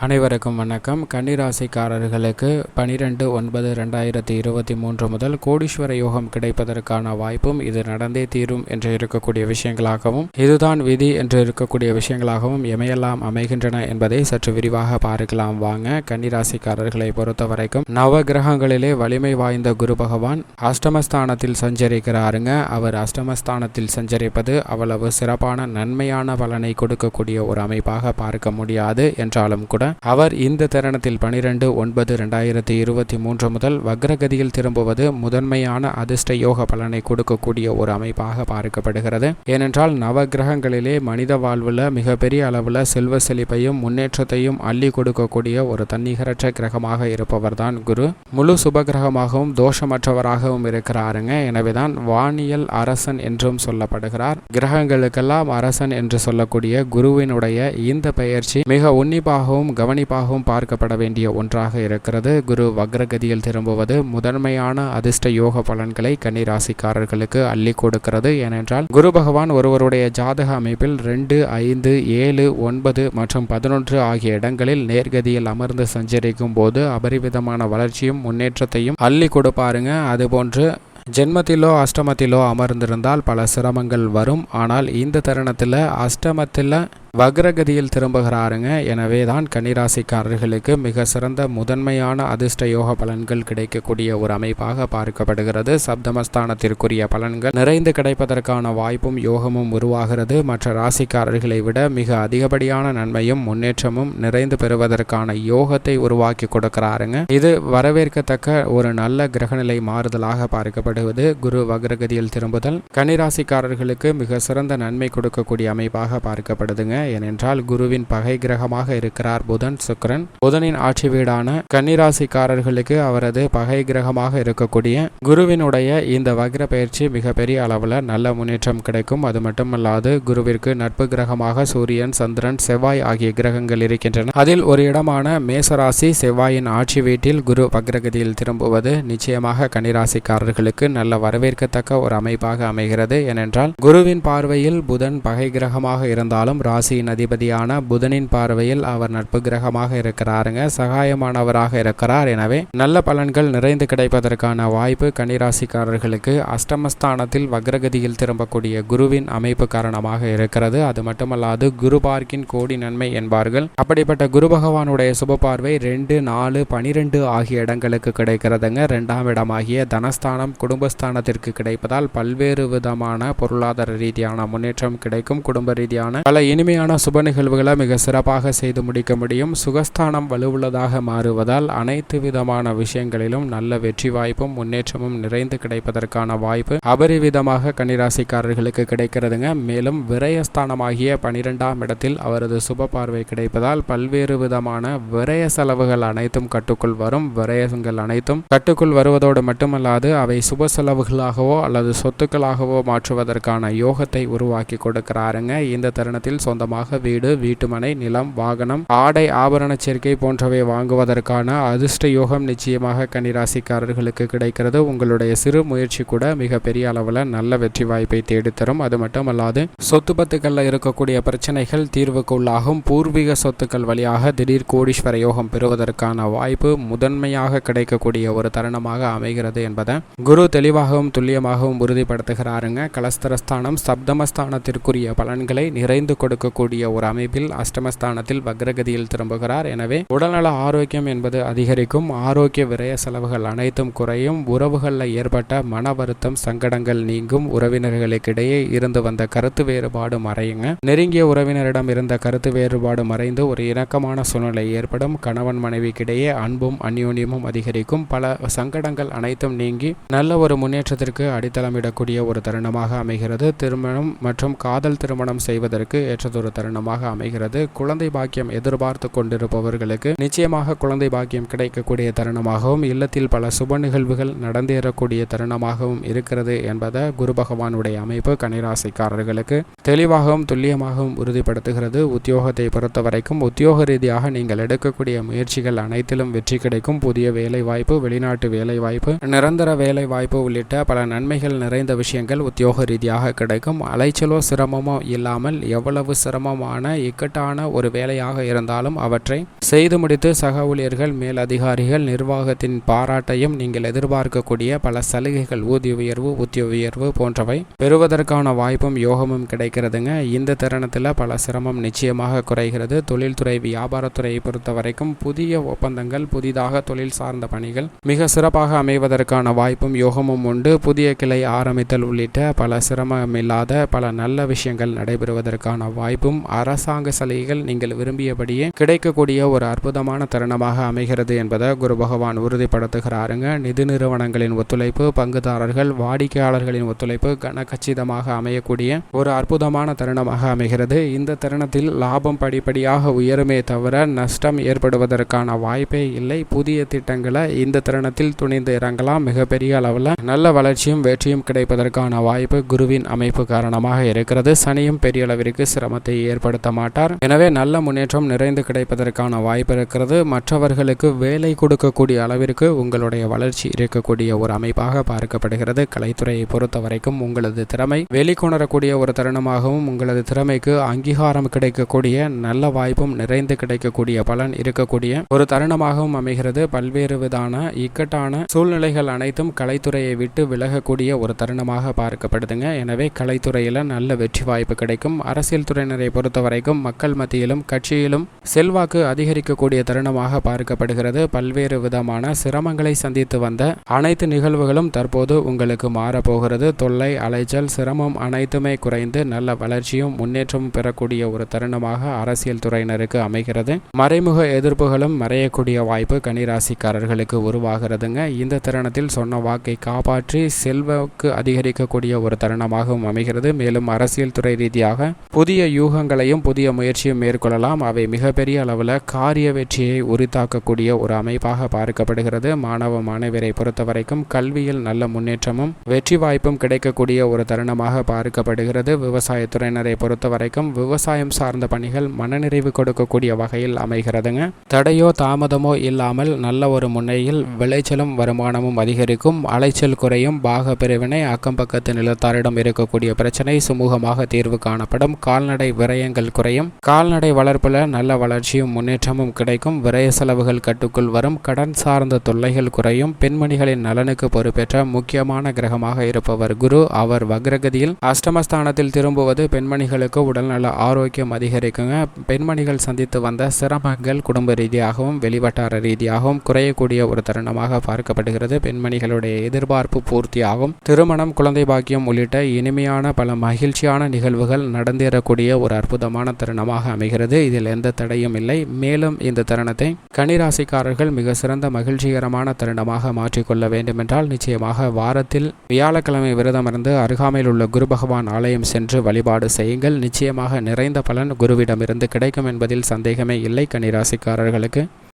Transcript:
அனைவருக்கும் வணக்கம். கன்னிராசிக்காரர்களுக்கு 12/9/2023 முதல் கோடீஸ்வர யோகம் கிடைப்பதற்கான வாய்ப்பும் இது நடந்தே தீரும் என்று இருக்கக்கூடிய விஷயங்களாகவும் இதுதான் விதி என்று இருக்கக்கூடிய விஷயங்களாகவும் எமையெல்லாம் அமைகின்றன என்பதை சற்று விரிவாக பார்க்கலாம் வாங்க. கன்னிராசிக்காரர்களை பொறுத்த வரைக்கும் நவ கிரகங்களிலே வலிமை வாய்ந்த குரு பகவான் அஷ்டமஸ்தானத்தில் சஞ்சரிக்கிறாருங்க. அவர் அஷ்டமஸ்தானத்தில் சஞ்சரிப்பது அவ்வளவு சிறப்பான நன்மையான பலனை கொடுக்கக்கூடிய ஒரு அமைப்பாக பார்க்க முடியாது என்றாலும் கூட அவர் இந்த தருணத்தில் 12/9/2023 முதல் வக்ரகதியில் திரும்புவது முதன்மையான அதிர்ஷ்ட யோக பலனை கொடுக்கக்கூடிய ஒரு அமைப்பாக பார்க்கப்படுகிறது. ஏனென்றால் நவ கிரகங்களிலே மனித வாழ்வில் மிகப்பெரிய அளவில் செல்வ செழிப்பையும் முன்னேற்றத்தையும் அள்ளி கொடுக்கக்கூடிய ஒரு தன்னிகரற்ற கிரகமாக இருப்பவர் தான் குரு. முழு சுப கிரகமாகவும் தோஷமற்றவராகவும் இருக்கிறாருங்க. எனவேதான் வானியல் அரசன் என்றும் சொல்லப்படுகிறார். கிரகங்களுக்கெல்லாம் அரசன் என்று சொல்லக்கூடிய குருவினுடைய இந்த பெயர்ச்சி மிக உன்னிப்பாகவும் கவனிப்பாகவும் பார்க்கப்பட வேண்டிய ஒன்றாக இருக்கிறது. குரு வக்ரகதியில் திரும்புவது முதன்மையான அதிர்ஷ்ட யோக பலன்களை கன்னிராசிக்காரர்களுக்கு அள்ளி கொடுக்கிறது. ஏனென்றால் குரு பகவான் ஒருவருடைய ஜாதக அமைப்பில் 2, 5, 7, 9 மற்றும் 11 ஆகிய இடங்களில் நேர்கதியில் அமர்ந்து சஞ்சரிக்கும் போது அபரிவிதமான வளர்ச்சியும் முன்னேற்றத்தையும் அள்ளி கொடுப்பாருங்க. அதுபோன்று ஜென்மத்திலோ அஷ்டமத்திலோ அமர்ந்திருந்தால் பல சிரமங்கள் வரும். ஆனால் இந்த தருணத்தில் அஷ்டமத்தில் வக்ரகதியில் திரும்புகிறாருங்க. எனவே தான் கன்னிராசிக்காரர்களுக்கு மிக சிறந்த முதன்மையான அதிர்ஷ்ட யோக பலன்கள் கிடைக்கக்கூடிய ஒரு அமைப்பாக பார்க்கப்படுகிறது. சப்தமஸ்தானத்திற்குரிய பலன்கள் நிறைந்து கிடைப்பதற்கான வாய்ப்பும் யோகமும் உருவாகிறது. மற்ற ராசிக்காரர்களை விட மிக அதிகப்படியான நன்மையும் முன்னேற்றமும் நிறைந்து பெறுவதற்கான யோகத்தை உருவாக்கி கொடுக்கிறாருங்க. இது வரவேற்கத்தக்க ஒரு நல்ல கிரகநிலை மாறுதலாக பார்க்கப்படுவது. குரு வக்ரகதியில் திரும்புதல் கன்னிராசிக்காரர்களுக்கு மிக சிறந்த நன்மை கொடுக்கக்கூடிய அமைப்பாக பார்க்கப்படுதுங்க. ஏனென்றால் குருவின் பகை கிரகமாக இருக்கிறார் புதன், சுக்கிரன். புதனின் ஆட்சி வீடான கன்னிராசிக்காரர்களுக்கு அவரது பகை கிரகமாக இருக்கக்கூடிய குருவினுடைய இந்த வக்ர பயிற்சி மிகப்பெரிய அளவில் நல்ல முன்னேற்றம் கிடைக்கும். அது மட்டுமல்லாது குருவிற்கு நட்பு கிரகமாக சூரியன், சந்திரன், செவ்வாய் ஆகிய கிரகங்கள் இருக்கின்றன. அதில் ஒரு இடமான மேசராசி செவ்வாயின் ஆட்சி வீட்டில் குரு வக்ரகதியில் திரும்புவது நிச்சயமாக கன்னிராசிக்காரர்களுக்கு நல்ல வரவேற்கத்தக்க ஒரு அமைப்பாக அமைகிறது. ஏனென்றால் குருவின் பார்வையில் புதன் பகை கிரகமாக இருந்தாலும் ராசியின் அதிபதியான புதனின் பார்வையில் அவர் நட்பு கிரகமாக இருக்கிறாருங்க, சகாயமானவராக இருக்கிறார். எனவே நல்ல பலன்கள் நிறைந்து கிடைப்பதற்கான வாய்ப்பு கன்னிராசிக்காரர்களுக்கு அஷ்டமஸ்தானத்தில் வக்ரகதியில் திரும்பக்கூடிய குருவின் அமைப்பு காரணமாக இருக்கிறது. அது மட்டுமல்லாது குரு பார்க்கின் கோடி நன்மை என்பார்கள். அப்படிப்பட்ட குரு பகவானுடைய சுப பார்வை 2, 4, 12 ஆகிய இடங்களுக்கு கிடைக்கிறதுங்க. 2ஆம் இடமாகிய தனஸ்தானம் குடும்பஸ்தானத்திற்கு கிடைப்பதால் பல்வேறு விதமான பொருளாதார ரீதியான முன்னேற்றம் கிடைக்கும். குடும்ப ரீதியான பல இனிமையான சுப நிகழ்வுகளை மிக சிறப்பாக செய்து முடிக்க முடியும். சுகஸ்தானம் வலுவுள்ளதாக மாறுவதால் அனைத்து விதமான விஷயங்களிலும் நல்ல வெற்றி வாய்ப்பும் முன்னேற்றமும் நிறைந்து கிடைப்பதற்கான வாய்ப்பு அபரிவிதமாக கன்னிராசிக்காரர்களுக்கு கிடைக்கிறதுங்க. மேலும் விரயஸ்தானமாகிய 12ஆம் இடத்தில் அவரது சுப பார்வை கிடைப்பதால் பல்வேறு விதமான விரய செலவுகள் அனைத்தும் கட்டுக்குள் வரும். விரயங்கள் அனைத்தும் கட்டுக்குள் வருவதோடு மட்டுமல்லாது அவை சுப செலவுகளாகவோ அல்லது சொத்துக்களாகவோ மாற்றுவதற்கான யோகத்தை உருவாக்கி கொடுக்கிறாருங்க. இந்த தருணத்தில் சொந்தமாக வீடு, வீட்டுமனை, நிலம், வாகனம், ஆடை, ஆபரண சேர்க்கை போன்றவை வாங்குவதற்கான அதிர்ஷ்ட யோகம் நிச்சயமாக கன்னிராசிக்காரர்களுக்கு கிடைக்கிறது. உங்களுடைய சிறு முயற்சி கூட மிக பெரிய அளவில் நல்ல வெற்றி வாய்ப்பை தேடித்தரும். அது மட்டுமல்லாது சொத்து பத்துக்களில் இருக்கக்கூடிய பிரச்சனைகள் தீர்வுக்கு உள்ளாகும். பூர்வீக சொத்துக்கள் வழியாக திடீர் கோடீஸ்வர யோகம் பெறுவதற்கான வாய்ப்பு முதன்மையாக கிடைக்கக்கூடிய ஒரு தருணமாக அமைகிறது என்பதை குரு தெளிவாகவும் துல்லியமாகவும் உறுதிப்படுத்துகிறாருங்க. கலஸ்தரஸ்தானம் சப்தமஸ்தானத்திற்குரிய பலன்களை நிறைந்து கொடுக்கக்கூடிய ஒரு அமைப்பில் அஷ்டமஸ்தானத்தில் வக்ரகதியில் திரும்புகிறார். எனவே உடல்நல ஆரோக்கியம் என்பது அதிகரிக்கும். ஆரோக்கிய விரய செலவுகள் அனைத்தும் குறையும். உறவுகளில் ஏற்பட்ட மன வருத்தம், சங்கடங்கள் நீங்கும். உறவினர்களுக்கிடையே இருந்து வந்த கருத்து வேறுபாடு மறையுங்க. நெருங்கிய உறவினரிடம் இருந்த கருத்து வேறுபாடு மறைந்து ஒரு இணக்கமான சூழ்நிலை ஏற்படும். கணவன் மனைவிக்கிடையே அன்பும் அந்யோன்யமும் அதிகரிக்கும். பல சங்கடங்கள் அனைத்தும் நீங்கி நல்ல ஒரு முன்னேற்றத்திற்கு அடித்தளமிடக்கூடிய ஒரு தருணமாக அமைகிறது. திருமணம் மற்றும் காதல் திருமணம் செய்வதற்கு ஏற்றதொரு தருணமாக அமைகிறது. குழந்தை பாக்கியம் எதிர்பார்த்து கொண்டிருப்பவர்களுக்கு நிச்சயமாக குழந்தை பாக்கியம் கிடைக்கக்கூடிய தருணமாகவும் இல்லத்தில் பல சுப நிகழ்வுகள் நடந்தேறக்கூடிய தருணமாகவும் இருக்கிறது என்பதை குரு பகவானுடைய அமைப்பு கன்னிராசிக்காரர்களுக்கு தெளிவாகவும் துல்லியமாகவும் உறுதிப்படுத்துகிறது. உத்தியோகத்தை பொறுத்த வரைக்கும் உத்தியோக ரீதியாக நீங்கள் எடுக்கக்கூடிய முயற்சிகள் அனைத்திலும் வெற்றி கிடைக்கும். புதிய வேலை வாய்ப்பு, வெளிநாட்டு வேலை வாய்ப்பு, நிரந்தர வேலை வாய்ப்பு உள்ளிட்ட பல நன்மைகள் நிறைந்த விஷயங்கள் உத்தியோக ரீதியாக கிடைக்கும். அலைச்சலோ சிரமமோ இல்லாமல் எவ்வளவு சிறப்பு சிரமமான இக்கட்டான ஒரு வேலையாக இருந்தாலும் அவற்றை செய்து முடித்து சக ஊழியர்கள், மேல் அதிகாரிகள், நிர்வாகத்தின் பாராட்டையும் நீங்கள் எதிர்பார்க்கக்கூடிய பல சலுகைகள், ஊதிய உயர்வு, உத்தியோக உயர்வு போன்றவை பெறுவதற்கான வாய்ப்பும் யோகமும் கிடைக்கிறதுங்க. இந்த தருணத்தில் பல சிரமம் நிச்சயமாக குறைகிறது. தொழில்துறை, வியாபாரத்துறையை பொறுத்த வரைக்கும் புதிய ஒப்பந்தங்கள், புதிதாக தொழில் சார்ந்த பணிகள் மிக சிறப்பாக அமைவதற்கான வாய்ப்பும் யோகமும் உண்டு. புதிய கிளை ஆரம்பித்தல் உள்ளிட்ட பல சிரமமில்லாத பல நல்ல விஷயங்கள் நடைபெறுவதற்கான வாய்ப்பும், அரசாங்க சலுகைகள் நீங்கள் விரும்பியபடியே கிடைக்கக்கூடிய ஒரு அற்புதமான தருணமாக அமைகிறது என்பதை குரு பகவான் உறுதிப்படுத்துகிறாருங்க. நிதி நிறுவனங்களின் ஒத்துழைப்பு, பங்குதாரர்கள், வாடிக்கையாளர்களின் ஒத்துழைப்பு கச்சிதமாக அமையக்கூடிய ஒரு அற்புதமான தருணமாக அமைகிறது. இந்த தருணத்தில் லாபம் படிப்படியாக உயருமே தவிர நஷ்டம் ஏற்படுவதற்கான வாய்ப்பே இல்லை. புதிய திட்டங்களை இந்த தருணத்தில் துணிந்து இறங்கலாம். மிகப்பெரிய அளவில் நல்ல வளர்ச்சியும் வெற்றியும் கிடைப்பதற்கான வாய்ப்பு குருவின் அமைப்பு காரணமாக இருக்கிறது. சனியும் பெரிய அளவிற்கு சிரமத்தை ஏற்படுத்த மாட்டார். எனவே நல்ல முன்னேற்றம் நிறைந்து கிடைப்பதற்கான வாய்ப்பு இருக்கிறது. மற்றவர்களுக்கு வேலை கொடுக்கக்கூடிய அளவிற்கு உங்களுடைய வளர்ச்சி இருக்கக்கூடிய ஒரு அமைப்பாக பார்க்கப்படுகிறது. கலைத்துறையை பொறுத்த வரைக்கும் உங்களது திறமை வெளிக்கொணரக்கூடிய ஒரு தருணமாகவும், உங்களது திறமைக்கு அங்கீகாரம் கிடைக்கக்கூடிய நல்ல வாய்ப்பும் நிறைந்து கிடைக்கக்கூடிய பலன் இருக்கக்கூடிய ஒரு தருணமாகவும் அமைகிறது. பல்வேறு விதமான இக்கட்டான சூழ்நிலைகள் அனைத்தும் கலைத்துறையை விட்டு விலகக்கூடிய ஒரு தருணமாக பார்க்கப்படுதுங்க. எனவே கலைத்துறையில் நல்ல வெற்றி வாய்ப்பு கிடைக்கும். அரசியல் துறையினரை பொறுத்த வரைக்கும் மக்கள் மத்தியிலும் கட்சியிலும் செல்வாக்கு அதிகரிக்கக்கூடிய தருணமாக பார்க்கப்படுகிறது. பல்வேறு விதமான சிரமங்களை சந்தித்து வந்த அனைத்து நிகழ்வுகளும் தற்போது உங்களுக்கு மாறப்போகிறது. தொல்லை, அலைச்சல், சிரமம் அனைத்துமே குறைந்து நல்ல வளர்ச்சியும் முன்னேற்றமும் பெறக்கூடிய ஒரு தருணமாக அரசியல் துறையினருக்கு அமைகிறது. மறைமுக எதிர்ப்புகளும் மறையக்கூடிய வாய்ப்பு கன்னிராசிக்காரர்களுக்கு உருவாகிறதுங்க. இந்த தருணத்தில் சொன்ன வாக்கை காப்பாற்றி செல்வாக்கு அதிகரிக்கக்கூடிய ஒரு தருணமாகவும் அமைகிறது. மேலும் அரசியல் துறை ரீதியாக புதிய யூகங்களையும் புதிய முயற்சியும் மேற்கொள்ளலாம். அவை மிகப்பெரிய அளவில் காரிய வெற்றியை உரித்தாக்கக்கூடிய ஒரு அமைப்பாக பார்க்கப்படுகிறது. மாணவ மாணவரை பொறுத்தவரைக்கும் கல்வியில் நல்ல முன்னேற்றமும் வெற்றி வாய்ப்பும் கிடைக்கக்கூடிய ஒரு தருணமாக பார்க்கப்படுகிறது. விவசாயத்துறையினரை பொறுத்தவரைக்கும் விவசாயம் சார்ந்த பணிகள் மனநிறைவு கொடுக்கக்கூடிய வகையில் அமைகிறதுங்க. தடையோ தாமதமோ இல்லாமல் நல்ல ஒரு முன்னையில் விளைச்சலும் வருமானமும் அதிகரிக்கும். அலைச்சல் குறையும். பாக பிரிவினை, அக்கம் பக்கத்து நிலத்தாரிடம் இருக்கக்கூடிய பிரச்சனை சுமூகமாக தீர்வு காணப்படும். கால்நடை விரயங்கள் குறையும். கால்நடை வளர்ப்புல நல்ல வளர்ச்சியும் முன்னேற்றமும் கிடைக்கும். விரய செலவுகள் கட்டுக்குள் வரும். கடன் சார்ந்த தொல்லைகள் குறையும். பெண்மணிகளின் நலனுக்கு பொறுப்பேற்ற முக்கியமான கிரகமாக இருப்பவர் குரு. அவர் வக்ரகதியில் அஷ்டமஸ்தானத்தில் திரும்புவது பெண்மணிகளுக்கு உடல்நல ஆரோக்கியம் அதிகரிக்குங்க. பெண்மணிகள் சந்தித்து வந்த சிரமங்கள் குடும்ப ரீதியாகவும் வெளிவட்டார ரீதியாகவும் குறையக்கூடிய ஒரு தருணமாக பார்க்கப்படுகிறது. பெண்மணிகளுடைய எதிர்பார்ப்பு பூர்த்தியாகும். திருமணம், குழந்தை பாக்கியம் உள்ளிட்ட இனிமையான பல மகிழ்ச்சியான நிகழ்வுகள் நடந்தேறக்கூடிய ஒரு அற்புதமான தருணமாக அமைகிறது. இதில் எந்த தடையும் இல்லை. மேலும் இந்த தருணத்தை கன்னிராசிக்காரர்கள் மிக சிறந்த மகிழ்ச்சிகரமான தருணமாக மாற்றிக்கொள்ள வேண்டுமென்றால் நிச்சயமாக வாரத்தில் வியாழக்கிழமை விரதம் இருந்து அருகாமையில் உள்ள குரு பகவான் ஆலயம் சென்று வழிபாடு செய்யுங்கள். நிச்சயமாக நிறைந்த பலன் குருவிடமிருந்து கிடைக்கும் என்பதில் சந்தேகமே இல்லை. கன்னிராசிக்காரர்களுக்கு